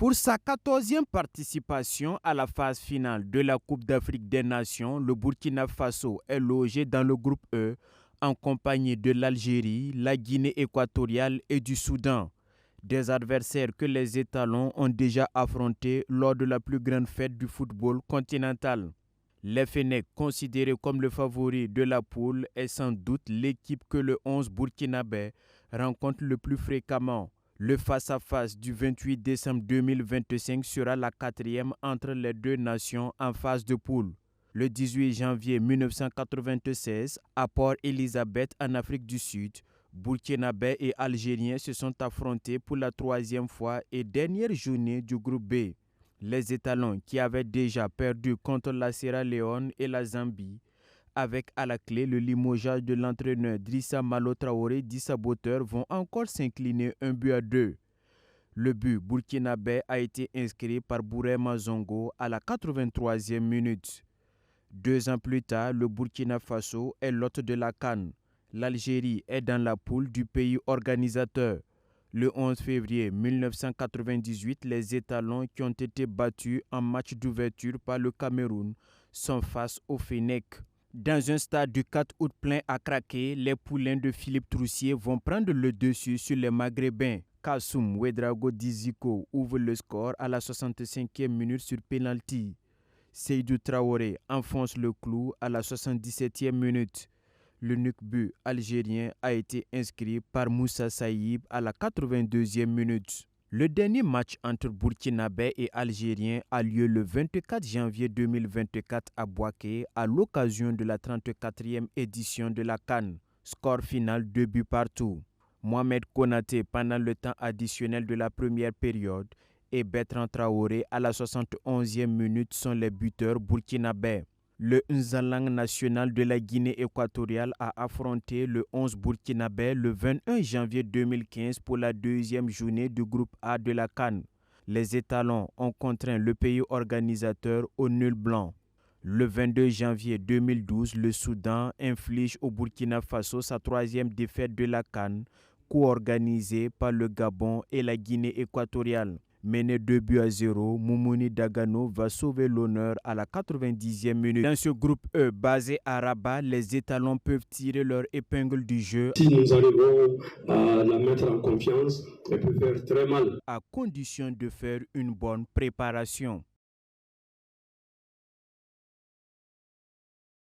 Pour sa 14e participation à la phase finale de la Coupe d'Afrique des Nations, le Burkina Faso est logé dans le groupe E en compagnie de l'Algérie, la Guinée équatoriale et du Soudan. Des adversaires que les étalons ont déjà affrontés lors de la plus grande fête du football continental. Les Fennecs, considérés comme le favori de la poule, est sans doute l'équipe que le 11 burkinabé rencontre le plus fréquemment. Le face-à-face du 28 décembre 2025 sera la 4e entre les deux nations en phase de poule. Le 18 janvier 1996, à Port Elizabeth en Afrique du Sud, Burkinabés et Algériens se sont affrontés pour la 3e fois et dernière journée du groupe B. Les étalons, qui avaient déjà perdu contre la Sierra Leone et la Zambie, avec à la clé le limogeage de l'entraîneur Drissa Malo Traoré, dit saboteur, vont encore s'incliner 1-2. Le but burkinabé a été inscrit par Bourema Zongo à la 83e minute. 2 ans plus tard, le Burkina Faso est l'hôte de la CAN. L'Algérie est dans la poule du pays organisateur. Le 11 février 1998, les étalons qui ont été battus en match d'ouverture par le Cameroun sont face aux Fennecs. Dans un stade du 4 août plein à craquer, les poulains de Philippe Troussier vont prendre le dessus sur les Maghrébins. Kassoum Ouedraogo Diziko ouvre le score à la 65e minute sur pénalty. Seydou Traoré enfonce le clou à la 77e minute. Le but algérien a été inscrit par Moussa Saïb à la 82e minute. Le dernier match entre Burkinabés et Algériens a lieu le 24 janvier 2024 à Bouaké à l'occasion de la 34e édition de la CAN. Score final 2 buts partout. Mohamed Konaté pendant le temps additionnel de la première période et Bertrand Traoré à la 71e minute sont les buteurs burkinabés. Le Nzalang national de la Guinée équatoriale a affronté le 11 burkinabé le 21 janvier 2015 pour la 2e journée du groupe A de la CAN. Les étalons ont contraint le pays organisateur au nul blanc. Le 22 janvier 2012, le Soudan inflige au Burkina Faso sa 3e défaite de la CAN, co-organisée par le Gabon et la Guinée équatoriale. Mené 2-0, Moumouni Dagano va sauver l'honneur à la 90e minute. Dans ce groupe E, basé à Rabat, les étalons peuvent tirer leur épingle du jeu. Si nous arrivons à la mettre en confiance, elle peut faire très mal. À condition de faire une bonne préparation.